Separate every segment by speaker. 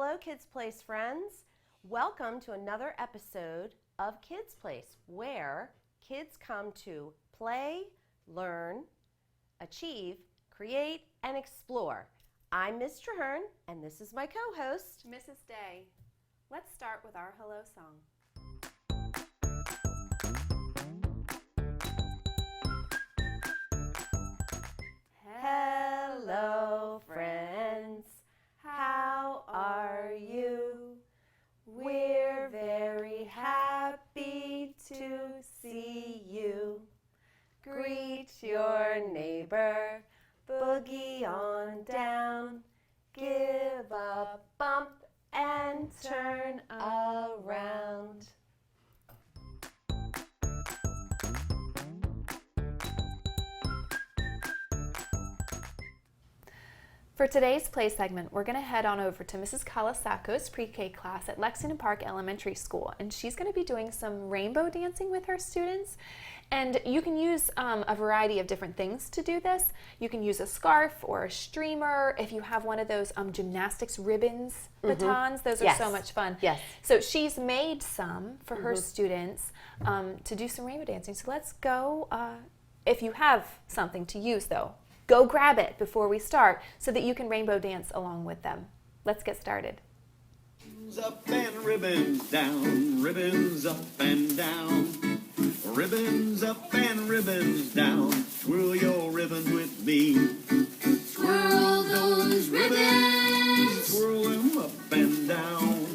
Speaker 1: Hello, Kids Place friends. Welcome to another episode of Kids Place, where kids come to play, learn, achieve, create, and explore. I'm Ms. Traherne, and this is my co-host,
Speaker 2: Mrs. Day. Let's start with our hello song.
Speaker 1: Hello, friends. How are you? We're very happy to see you. Greet your neighbor, boogie on down, give a bump and turn around.
Speaker 2: For today's play segment, we're going to head on over to Mrs. Kalasako's pre-K class at Lexington Park Elementary School, and she's going to be doing some rainbow dancing with her students. And you can use a variety of different things to do this. You can use a scarf or a streamer. If you have one of those gymnastics ribbons, batons, those are so much fun.
Speaker 1: Yes.
Speaker 2: So she's made some for her students to do some rainbow dancing. So let's go. If you have something to use, though, go grab it before we start so that you can rainbow dance along with them. Let's get started.
Speaker 3: Ribbons up and ribbons down, ribbons up and down. Ribbons up and ribbons down, twirl your ribbons with me. Twirl those ribbons, twirl them up and down.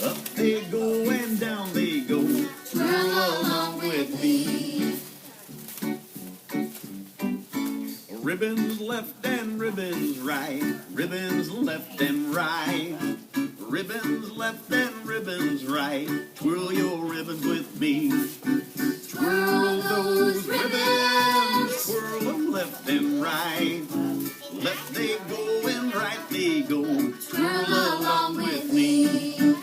Speaker 3: Up they go and down they go, twirl along with me. Ribbons left and ribbons right, ribbons left and right. Ribbons left and ribbons right, twirl your ribbons with me. Twirl those ribbons, twirl them left and right. Left they go and right they go, twirl along with me.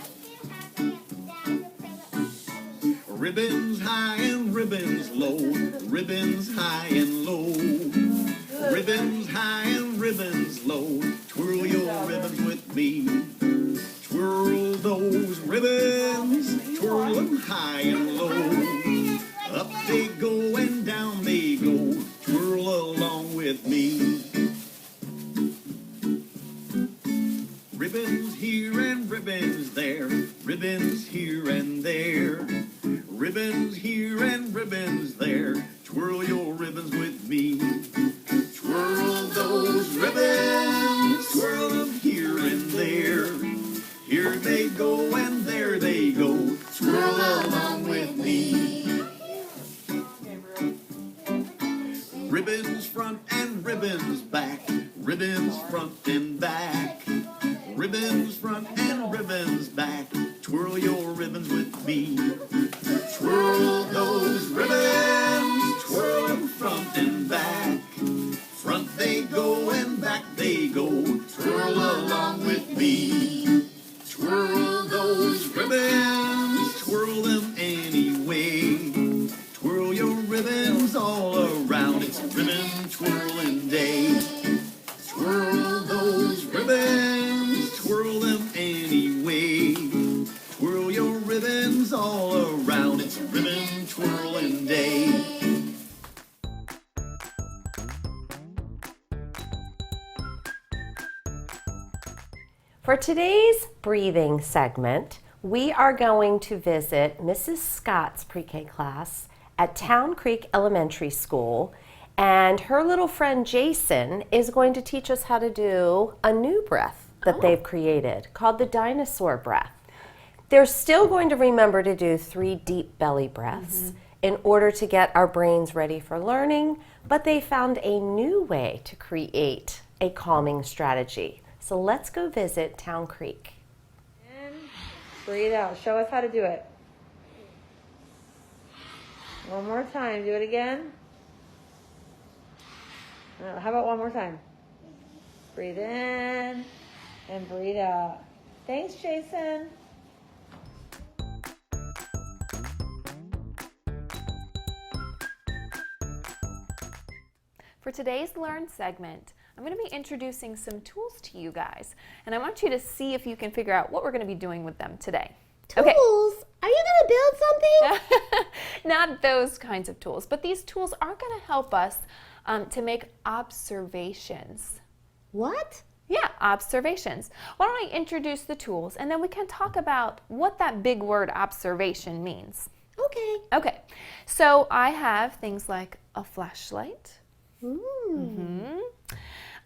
Speaker 3: Ribbons high and ribbons low, ribbons high and low. Ribbons high and ribbons low, twirl your ribbons with me. Twirl those ribbons, twirl them high and low. Up they go and down they go, twirl along with me. Ribbons here and ribbons there, ribbons here and there. Ribbons here and ribbons there, twirl your ribbons with me. Twirl those ribbons, twirl them here and there. Here they go and there they go, twirl along with me. Ribbons front and ribbons back, ribbons front and back. Ribbons front and ribbons back, twirl your ribbons with me. Twirl those ribbons, twirl them front and back. Front they go and back they go, twirl along with me. Twirl those ribbons, twirl them anyway. Twirl your ribbons all around, it's ribbon twirling day. Twirl those ribbons, twirl them anyway. Twirl your ribbons all around, it's ribbon twirling day.
Speaker 1: For today's breathing segment, we are going to visit Mrs. Scott's pre-K class at Town Creek Elementary School, and her little friend Jason is going to teach us how to do a new breath that they've created called the dinosaur breath. They're still going to remember to do 3 deep belly breaths in order to get our brains ready for learning, but they found a new way to create a calming strategy. So let's go visit Town Creek.
Speaker 4: In, breathe out. Show us how to do it. One more time. Do it again. How about one more time? Breathe in and breathe out. Thanks, Jason.
Speaker 2: For today's Learn segment, I'm going to be introducing some tools to you guys, and I want you to see if you can figure out what we're going to be doing with them today.
Speaker 1: Tools? Are you going to build something?
Speaker 2: Not those kinds of tools, but these tools are going to help us to make observations.
Speaker 1: What?
Speaker 2: Yeah, observations. Why don't I introduce the tools, and then we can talk about what that big word observation means.
Speaker 1: Okay.
Speaker 2: Okay, so I have things like a flashlight.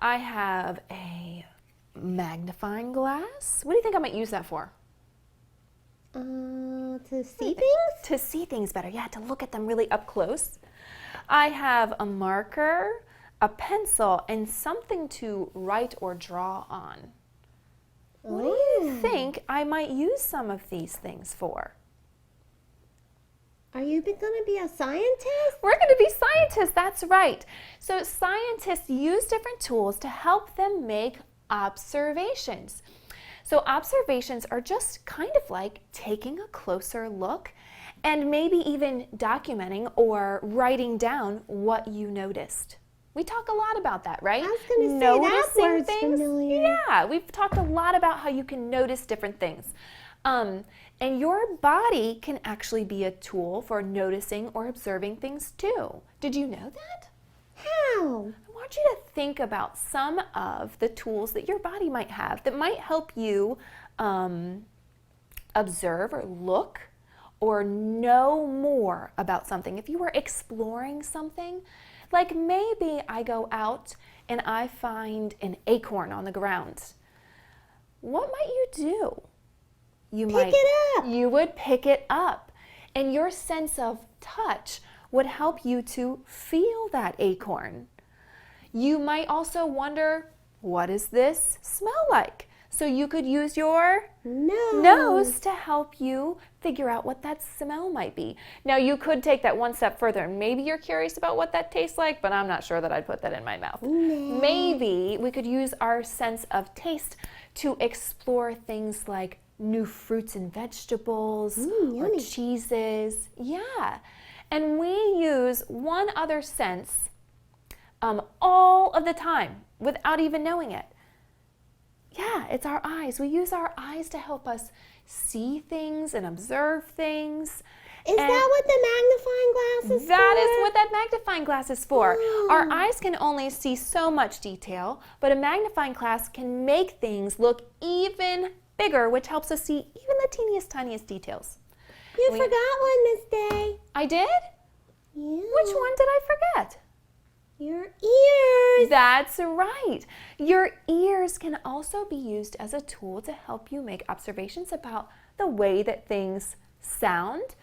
Speaker 2: I have a magnifying glass. What do you think I might use that for?
Speaker 1: To see things?
Speaker 2: To see things better, yeah, to look at them really up close. I have a marker, a pencil, and something to write or draw on. What do you think I might use some of these things for?
Speaker 1: Are you going to be a scientist?
Speaker 2: We're going to be scientists, that's right. So scientists use different tools to help them make observations. So observations are just kind of like taking a closer look and maybe even documenting or writing down what you noticed. We talk a lot about that, right?
Speaker 1: I was going to say that word's
Speaker 2: things.
Speaker 1: familiar.
Speaker 2: Yeah, we've talked a lot about how you can notice different things. And your body can actually be a tool for noticing or observing things too. Did you know that?
Speaker 1: How?
Speaker 2: I want you to think about some of the tools that your body might have that might help you observe or look or know more about something. If you were exploring something, like maybe I go out and I find an acorn on the ground. What might you do?
Speaker 1: Pick it up.
Speaker 2: You would pick it up. And your sense of touch would help you to feel that acorn. You might also wonder, what does this smell like? So you could use your nose to help you figure out what that smell might be. Now you could take that one step further and maybe you're curious about what that tastes like, but I'm not sure that I'd put that in my mouth. Maybe we could use our sense of taste to explore things like new fruits and vegetables or cheeses. Yeah. And we use one other sense all of the time without even knowing it. Yeah, it's our eyes. We use our eyes to help us see things and observe things.
Speaker 1: Is that what the magnifying glass is for?
Speaker 2: That is what that magnifying glass is for. Our eyes can only see so much detail, but a magnifying glass can make things look even bigger, which helps us see even the teeniest, tiniest details.
Speaker 1: You forgot one, Miss Day.
Speaker 2: I did?
Speaker 1: Yeah.
Speaker 2: Which one did I forget?
Speaker 1: Your ears.
Speaker 2: That's right. Your ears can also be used as a tool to help you make observations about the way that things sound.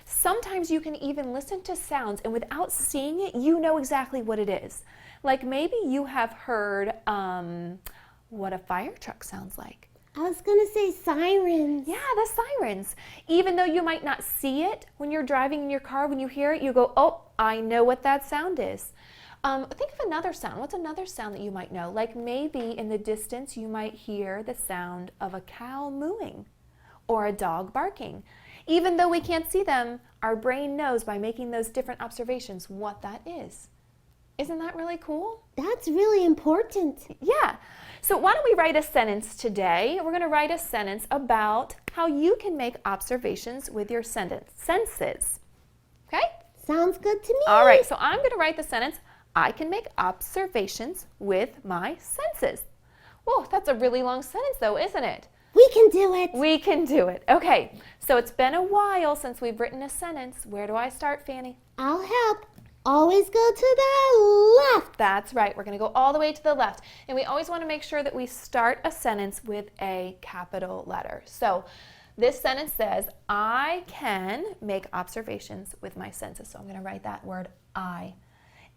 Speaker 2: Sometimes you can even listen to sounds and without seeing it, you know exactly what it is. Like maybe you have heard what a fire truck sounds like.
Speaker 1: I was going to say sirens.
Speaker 2: Yeah, the sirens. Even though you might not see it when you're driving in your car, when you hear it, you go, oh, I know what that sound is. Think of another sound. What's another sound that you might know? Like maybe in the distance you might hear the sound of a cow mooing or a dog barking. Even though we can't see them, our brain knows by making those different observations what that is. Isn't that really cool?
Speaker 1: That's really important.
Speaker 2: Yeah. So why don't we write a sentence today? We're going to write a sentence about how you can make observations with your senses. Okay?
Speaker 1: Sounds good to me.
Speaker 2: All right, so I'm going to write the sentence, I can make observations with my senses. Whoa, that's a really long sentence though, isn't it?
Speaker 1: We can do it.
Speaker 2: We can do it. Okay, so it's been a while since we've written a sentence. Where do I start, Fanny?
Speaker 1: I'll help. Always go to the left.
Speaker 2: That's right. We're going to go all the way to the left. And we always want to make sure that we start a sentence with a capital letter. So this sentence says, I can make observations with my senses. So I'm going to write that word I.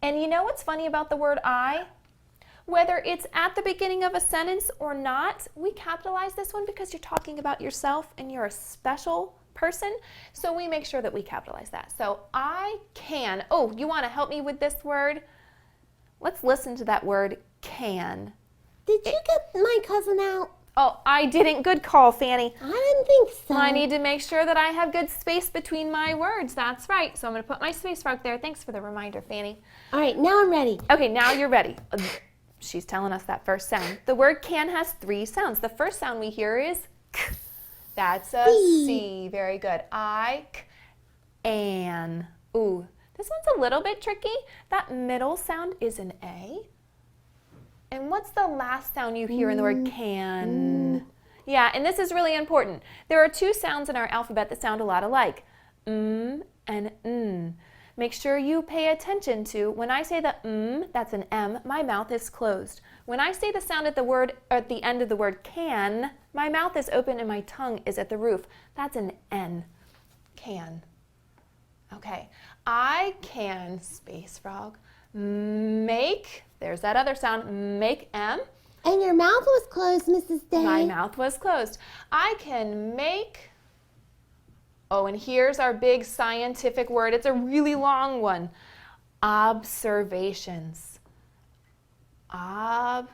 Speaker 2: And you know what's funny about the word I? Whether it's at the beginning of a sentence or not, we capitalize this one because you're talking about yourself and you're a special person. So we make sure that we capitalize that. So I can. Oh, you want to help me with this word? Let's listen to that word, can.
Speaker 1: Did you get my cousin out?
Speaker 2: Oh, I didn't. Good call, Fanny.
Speaker 1: I didn't think so.
Speaker 2: I need to make sure that I have good space between my words. That's right. So I'm going to put my space mark there. Thanks for the reminder, Fanny.
Speaker 1: All right, now I'm ready.
Speaker 2: Okay, now you're ready. She's telling us that first sound. The word can has 3 sounds. The first sound we hear is k. That's a C. Very good. I, k, an. Ooh, this one's a little bit tricky. That middle sound is an A. And what's the last sound you hear in the word can? Yeah, and this is really important. There are 2 sounds in our alphabet that sound a lot alike. And n. Make sure you pay attention to when I say the that's an M, my mouth is closed. When I say the sound at the end of the word can, my mouth is open and my tongue is at the roof. That's an N. Can. Okay. I can, space frog, make, there's that other sound, make M.
Speaker 5: And your mouth was closed, Mrs. Day.
Speaker 2: My mouth was closed. I can make, oh, and here's our big scientific word. It's a really long one. Observations. Ooh,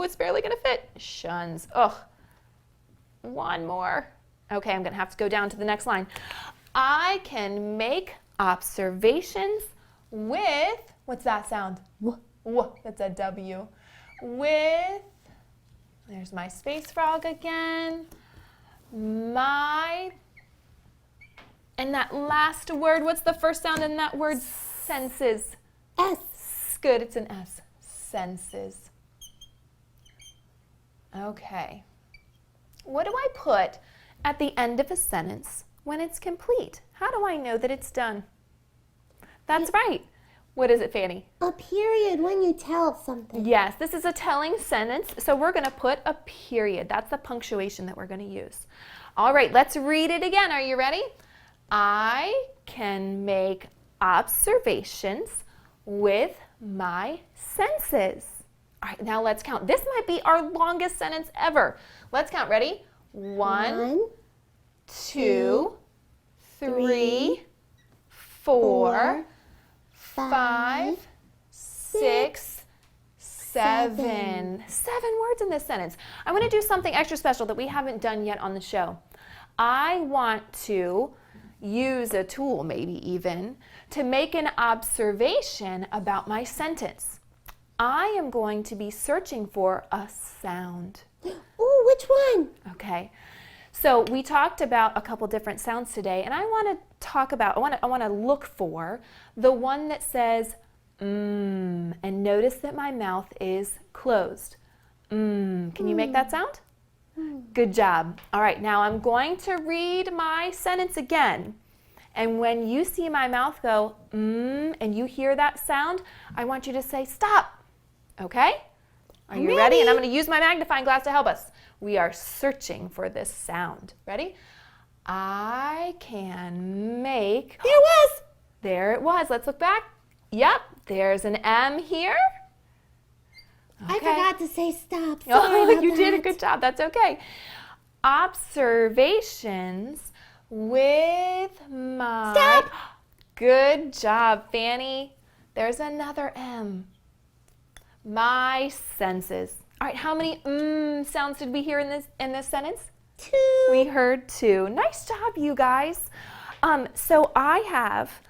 Speaker 2: it's barely gonna fit. Shuns. Ugh. One more. Okay, I'm gonna have to go down to the next line. I can make observations with, what's that sound? That's a W. With, there's my space frog again. And that last word, what's the first sound in that word? Senses.
Speaker 5: S.
Speaker 2: Good, it's an S. Senses. Okay. What do I put at the end of a sentence when it's complete? How do I know that it's done? That's right. What is it, Fanny?
Speaker 5: A period when you tell something.
Speaker 2: Yes, this is a telling sentence, so we're going to put a period. That's the punctuation that we're going to use. All right, let's read it again. Are you ready? I can make observations with my senses. All right, now let's count. This might be our longest sentence ever. Let's count. Ready? 1, 2, 3, 4, 5, 6, 7. 7 words in this sentence. I want to do something extra special that we haven't done yet on the show. I want to use a tool, maybe even, to make an observation about my sentence. I am going to be searching for a sound.
Speaker 5: Ooh, which one?
Speaker 2: Okay. So we talked about a couple different sounds today, and I want to talk about, I want to look for the one that says and notice that my mouth is closed. Can you make that sound? Good job. All right, now I'm going to read my sentence again. And when you see my mouth go and you hear that sound, I want you to say stop. Okay? Are you ready? And I'm going to use my magnifying glass to help us. We are searching for this sound. Ready? I can make...
Speaker 5: There it was.
Speaker 2: There it was. Let's look back. Yep, there's an M here.
Speaker 5: I forgot to say stop.
Speaker 2: Oh,
Speaker 5: Sorry about
Speaker 2: you did a
Speaker 5: that.
Speaker 2: good job. That's okay. Observations with my...
Speaker 5: Stop.
Speaker 2: Good job, Fanny. There's another M. My senses. All right, how many sounds did we hear in this sentence?
Speaker 5: 2.
Speaker 2: We heard 2. Nice job, you guys. So I have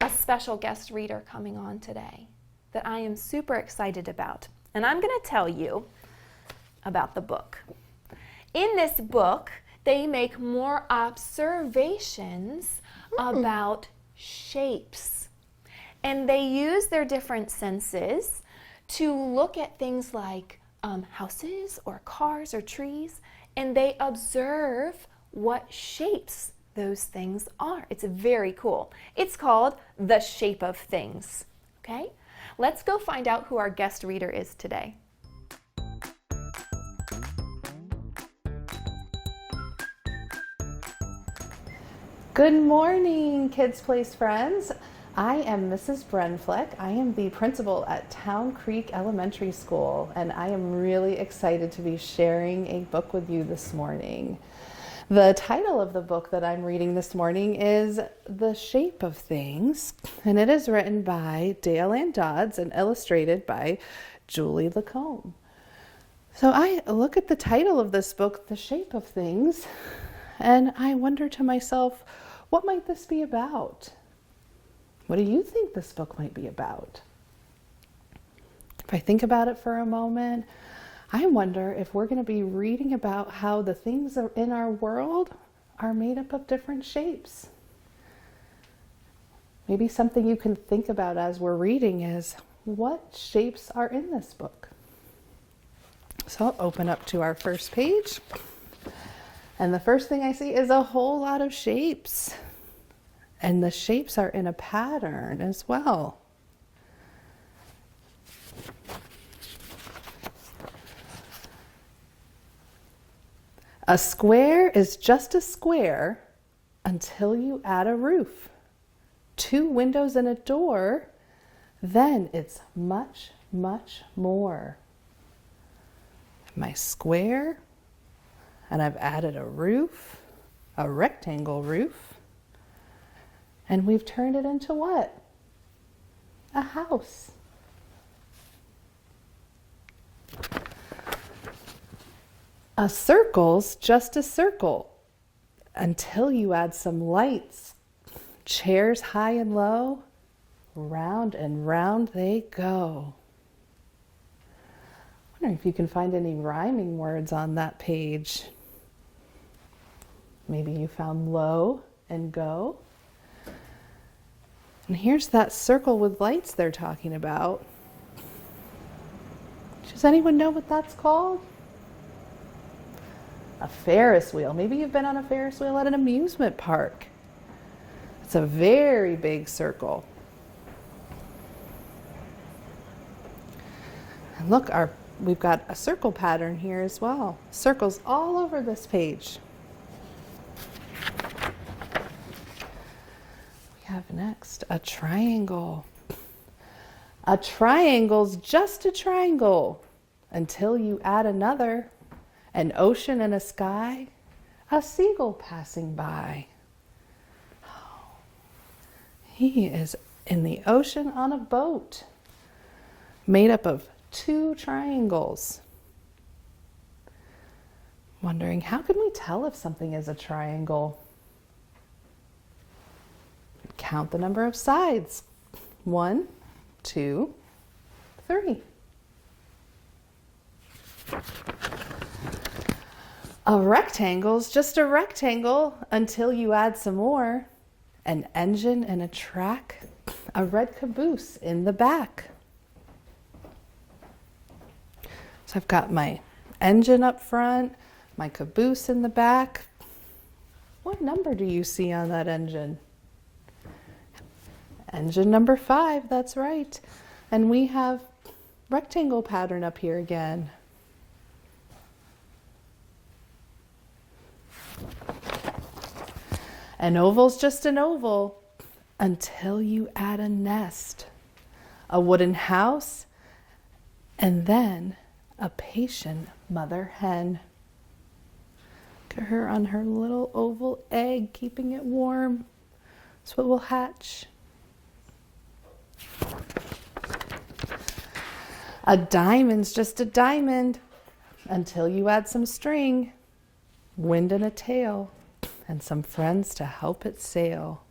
Speaker 2: a special guest reader coming on today that I am super excited about. And I'm going to tell you about the book. In this book, they make more observations about shapes. And they use their different senses to look at things like houses or cars or trees, and they observe what shapes those things are. It's very cool. It's called The Shape of Things. Okay? Let's go find out who our guest reader is today.
Speaker 6: Good morning, Kids Place friends. I am Mrs. Brenfleck. I am the principal at Town Creek Elementary School, and I am really excited to be sharing a book with you this morning. The title of the book that I'm reading this morning is The Shape of Things, and it is written by Dale Ann Dodds and illustrated by Julie Lacombe. So I look at the title of this book, The Shape of Things, and I wonder to myself, what might this be about? What do you think this book might be about? If I think about it for a moment, I wonder if we're going to be reading about how the things in our world are made up of different shapes. Maybe something you can think about as we're reading is, what shapes are in this book? So I'll open up to our first page. And the first thing I see is a whole lot of shapes. And the shapes are in a pattern as well. A square is just a square until you add a roof. 2 windows and a door, then it's much, much more. My square, and I've added a roof, a rectangle roof, and we've turned it into what? A house. A circle's just a circle until you add some lights. Chairs high and low, round and round they go. I wonder if you can find any rhyming words on that page. Maybe you found low and go. And here's that circle with lights they're talking about. Does anyone know what that's called? A Ferris wheel. Maybe you've been on a Ferris wheel at an amusement park. It's a very big circle. And look, we've got a circle pattern here as well. Circles all over this page. We have next a triangle. A triangle's just a triangle until you add another. An ocean and a sky, a seagull passing by. He is in the ocean on a boat made up of 2 triangles. Wondering, how can we tell if something is a triangle? Count the number of sides. 1, 2, 3. A rectangle's just a rectangle until you add some more. An engine and a track, a red caboose in the back. So I've got my engine up front, my caboose in the back. What number do you see on that engine? Engine number 5, that's right. And we have rectangle pattern up here again. An oval's just an oval until you add a nest, a wooden house, and then a patient mother hen. Look at her on her little oval egg, keeping it warm. That's what will hatch. A diamond's just a diamond until you add some string, wind and a tail, and some friends to help it sail.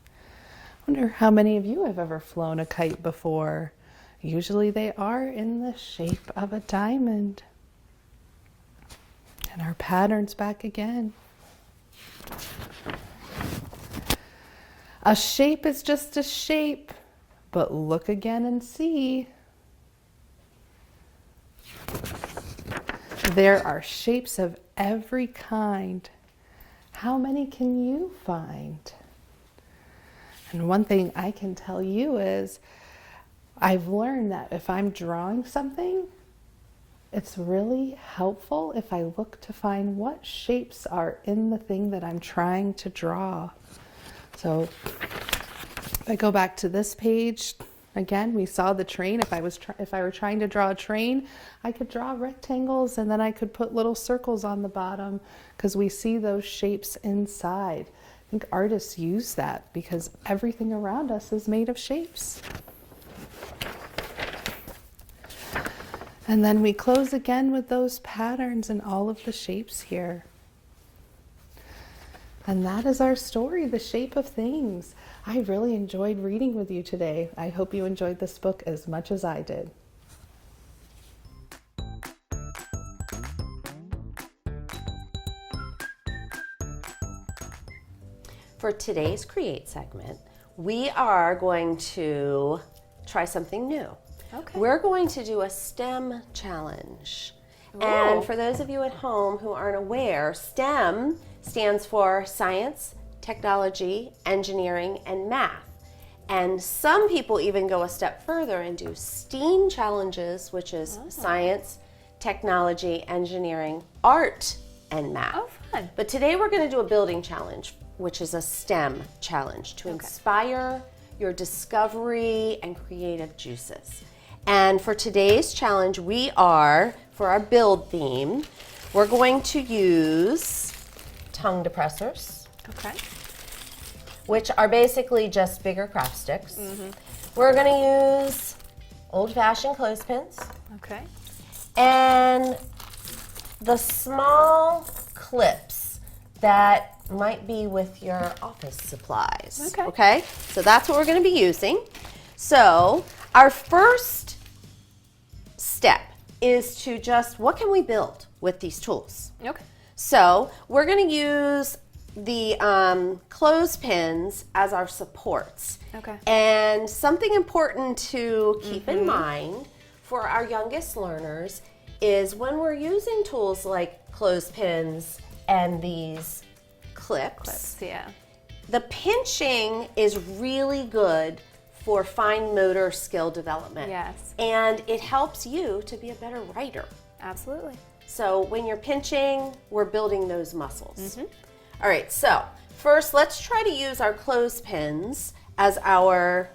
Speaker 6: I wonder how many of you have ever flown a kite before. Usually they are in the shape of a diamond. And our pattern's back again. A shape is just a shape, but look again and see. There are shapes of every kind. How many can you find? And one thing I can tell you is I've learned that if I'm drawing something, it's really helpful if I look to find what shapes are in the thing that I'm trying to draw. So if I go back to this page, again, we saw the train. If I were trying to draw a train, I could draw rectangles and then I could put little circles on the bottom because we see those shapes inside. I think artists use that because everything around us is made of shapes. And then we close again with those patterns and all of the shapes here. And that is our story, The Shape of Things. I really enjoyed reading with you today. I hope you enjoyed this book as much as I did.
Speaker 1: For today's Create segment, we are going to try something new.
Speaker 2: Okay.
Speaker 1: We're going to do a STEM challenge. And for those of you at home who aren't aware, STEM stands for science, technology, engineering, and math. And some people even go a step further and do STEAM challenges, which is science, technology, engineering, art, and math.
Speaker 2: Oh, fun.
Speaker 1: But today we're going to do a building challenge, which is a STEM challenge to inspire your discovery and creative juices. And for today's challenge, for our build theme, we're going to use tongue depressors,
Speaker 2: Okay.
Speaker 1: which are basically just bigger craft sticks. We're going to use old-fashioned clothespins
Speaker 2: Okay.
Speaker 1: and the small clips that might be with your office supplies.
Speaker 2: Okay.
Speaker 1: So that's what we're going to be using. So our first step is to what can we build with these tools?
Speaker 2: Okay.
Speaker 1: So we're going to use the clothespins as our supports.
Speaker 2: Okay.
Speaker 1: And something important to keep in mind for our youngest learners is when we're using tools like clothespins and these clips,
Speaker 2: Yeah.
Speaker 1: the pinching is really good for fine motor skill development.
Speaker 2: Yes.
Speaker 1: And it helps you to be a better writer.
Speaker 2: Absolutely.
Speaker 1: So when you're pinching, we're building those muscles. All right, so first let's try to use our clothespins as our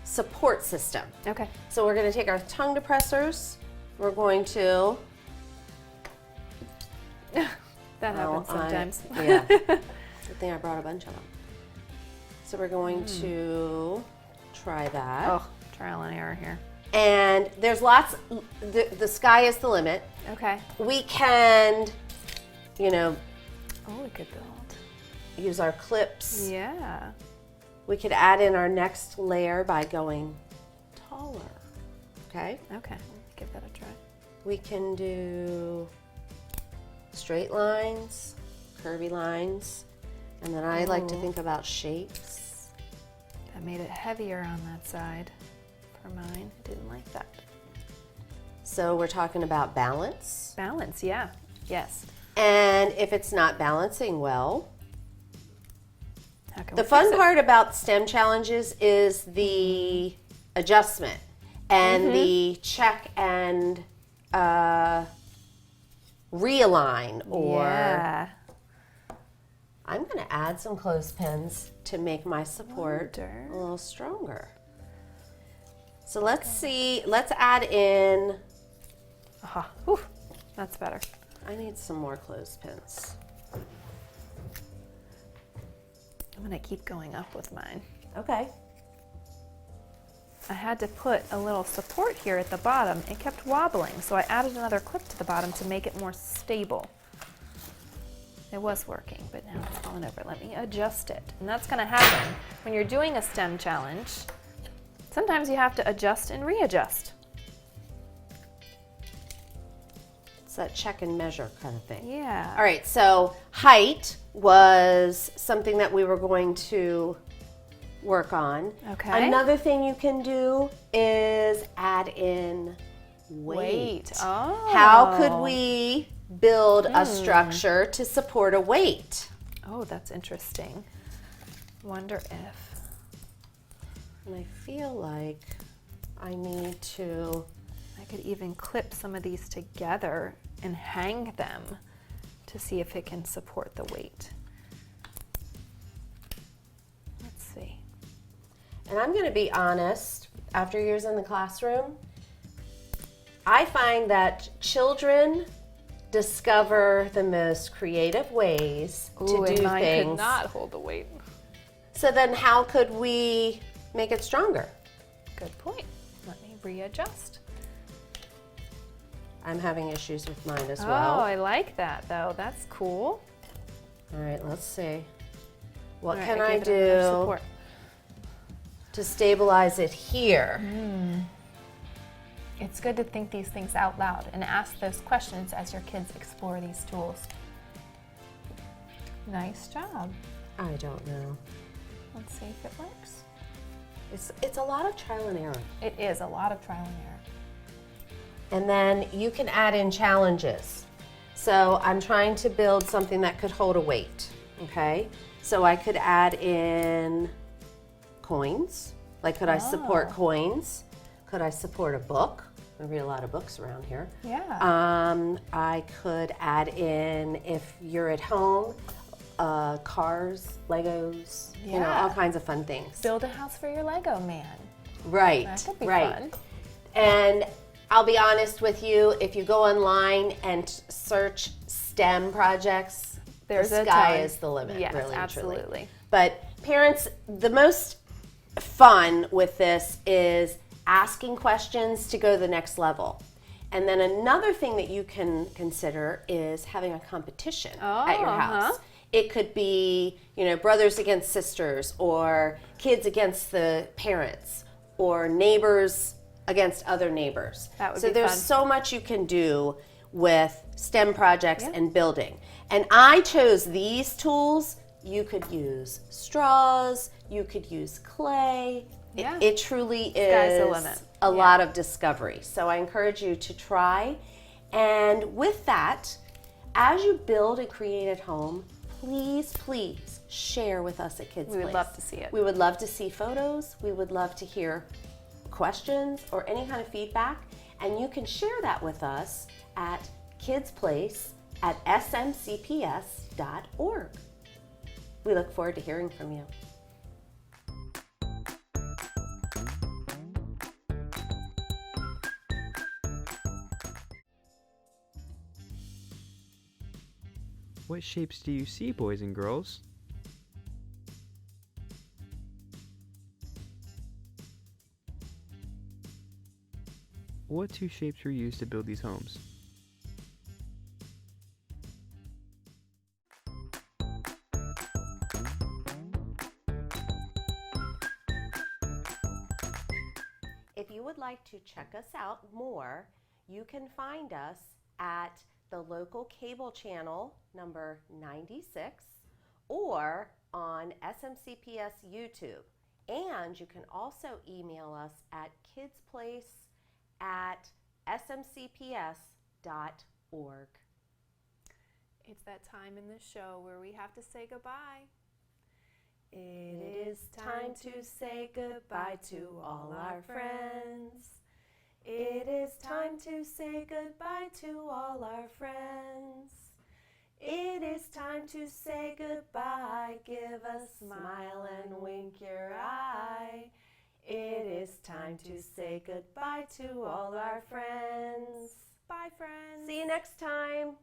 Speaker 1: support system.
Speaker 2: Okay.
Speaker 1: So we're going to take our tongue depressors. We're going to...
Speaker 2: That happens sometimes.
Speaker 1: Yeah. Good thing I brought a bunch of them. So we're going to try that.
Speaker 2: Oh, trial and error here.
Speaker 1: And there's lots, the sky is the limit.
Speaker 2: Okay.
Speaker 1: We can,
Speaker 2: Oh, we could build.
Speaker 1: use our clips.
Speaker 2: Yeah.
Speaker 1: We could add in our next layer by going taller. Okay?
Speaker 2: Okay. Give that a try.
Speaker 1: We can do straight lines, curvy lines, and then I like to think about shapes.
Speaker 2: That made it heavier on that side for mine. I didn't like that.
Speaker 1: So we're talking about balance.
Speaker 2: Balance, yeah. Yes.
Speaker 1: And if it's not balancing well,
Speaker 2: How can
Speaker 1: the
Speaker 2: we
Speaker 1: fun
Speaker 2: fix it?
Speaker 1: part about STEM challenges is the adjustment and the check and realign, or
Speaker 2: Yeah.
Speaker 1: I'm going to add some clothespins to make my support
Speaker 2: Wonder.
Speaker 1: a little stronger. So let's see, let's add in,
Speaker 2: Aha. Whew. That's better.
Speaker 1: I need some more clothespins.
Speaker 2: I'm going to keep going up with mine.
Speaker 1: Okay.
Speaker 2: I had to put a little support here at the bottom. It kept wobbling, so I added another clip to the bottom to make it more stable. It was working, but now it's falling over. Let me adjust it. And that's going to happen when you're doing a STEM challenge. Sometimes you have to adjust and readjust.
Speaker 1: It's that check and measure kind of thing.
Speaker 2: Yeah.
Speaker 1: All right, so height was something that we were going to work on.
Speaker 2: Okay.
Speaker 1: Another thing you can do is add in weight.
Speaker 2: Oh.
Speaker 1: How could we build a structure to support a weight?
Speaker 2: Oh, that's interesting. Wonder if.
Speaker 1: And I feel like I need to...
Speaker 2: I could even clip some of these together and hang them to see if it can support the weight. Let's see.
Speaker 1: And I'm going to be honest, after years in the classroom, I find that children discover the most creative ways to do
Speaker 2: and mine
Speaker 1: things.
Speaker 2: could not hold the weight.
Speaker 1: So then how could we make it stronger?
Speaker 2: Good point. Let me readjust.
Speaker 1: I'm having issues with mine as
Speaker 2: Oh,
Speaker 1: well.
Speaker 2: I like that though. That's cool.
Speaker 1: All right, let's see. What
Speaker 2: All right,
Speaker 1: can
Speaker 2: I
Speaker 1: I
Speaker 2: gave it enough
Speaker 1: do
Speaker 2: support.
Speaker 1: to stabilize it here?
Speaker 2: It's good to think these things out loud and ask those questions as your kids explore these tools. Nice job.
Speaker 1: I don't know.
Speaker 2: Let's see if it works.
Speaker 1: It's a lot of trial and error.
Speaker 2: It is a lot of trial and error.
Speaker 1: And then you can add in challenges. So I'm trying to build something that could hold a weight, okay? So I could add in coins. Like, could I support coins? Could I support a book? I read a lot of books around here.
Speaker 2: Yeah.
Speaker 1: I could add in, if you're at home, cars, Legos, you know, all kinds of fun things.
Speaker 2: Build a house for your Lego man.
Speaker 1: Right,
Speaker 2: That could be
Speaker 1: right.
Speaker 2: fun.
Speaker 1: And I'll be honest with you, if you go online and search STEM projects,
Speaker 2: There's
Speaker 1: the
Speaker 2: a
Speaker 1: sky
Speaker 2: ton.
Speaker 1: is the limit,
Speaker 2: Yes,
Speaker 1: really,
Speaker 2: absolutely.
Speaker 1: truly. But parents, the most fun with this is asking questions to go to the next level. And then another thing that you can consider is having a competition at your house. It could be, you know, brothers against sisters, or kids against the parents, or neighbors against other neighbors.
Speaker 2: That would
Speaker 1: so
Speaker 2: be
Speaker 1: there's
Speaker 2: fun.
Speaker 1: so much you can do with STEM projects and building. And I chose these tools. You could use straws, you could use clay.
Speaker 2: Yeah.
Speaker 1: It truly
Speaker 2: Sky's the
Speaker 1: is
Speaker 2: limit.
Speaker 1: a lot of discovery. So I encourage you to try. And with that, as you build and create at home, please, please share with us at Kids
Speaker 2: We would
Speaker 1: Place.
Speaker 2: love to see it.
Speaker 1: We would love to see photos. We would love to hear questions or any kind of feedback. And you can share that with us at kidsplace@smcps.org. We look forward to hearing from you.
Speaker 7: What shapes do you see, boys and girls? What two shapes were used to build these homes?
Speaker 1: If you would like to check us out more, you can find us at the local cable channel number 96 or on SMCPS YouTube. And you can also email us at kidsplace@smcps.org.
Speaker 2: It's that time in the show where we have to say goodbye.
Speaker 1: It is time to say goodbye to all our friends. It is time to say goodbye to all our friends. It is time to say goodbye. Give a smile and wink your eye. It is time to say goodbye to all our friends.
Speaker 2: Bye, friends.
Speaker 1: See you next time.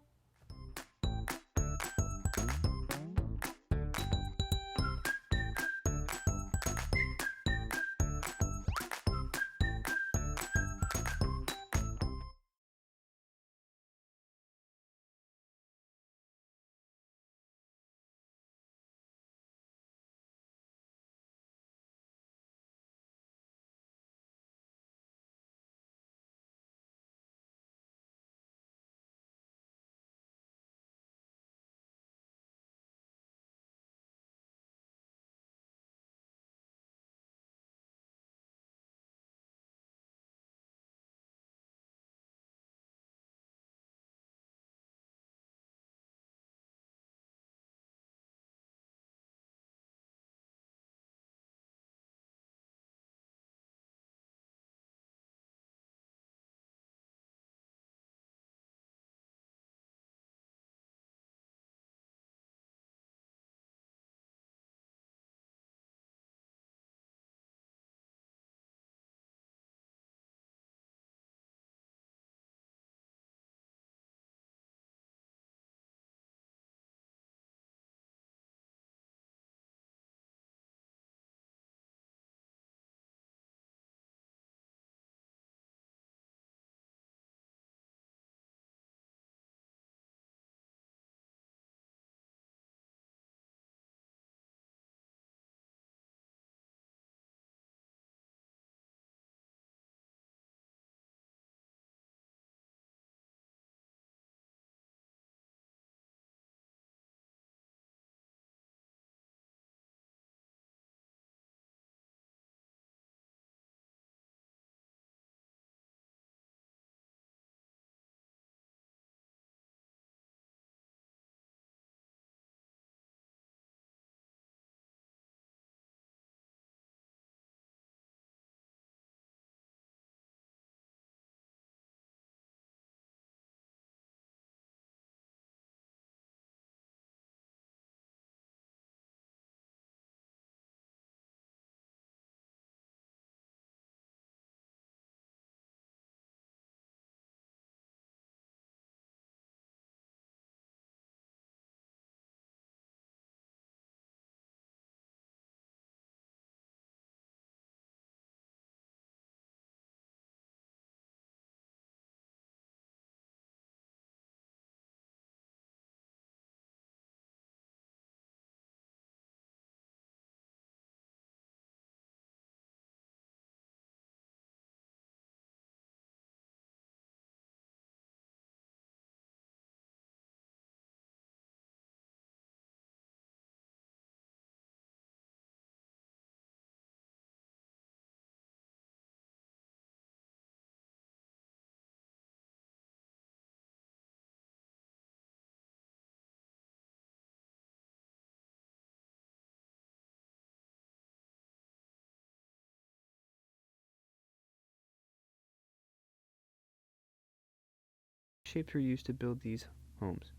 Speaker 7: shapes were used to build these homes?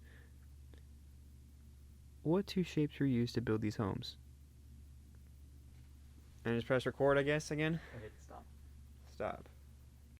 Speaker 7: What two shapes were used to build these homes? And just press record, I guess, again?
Speaker 8: Okay, stop.
Speaker 7: Stop.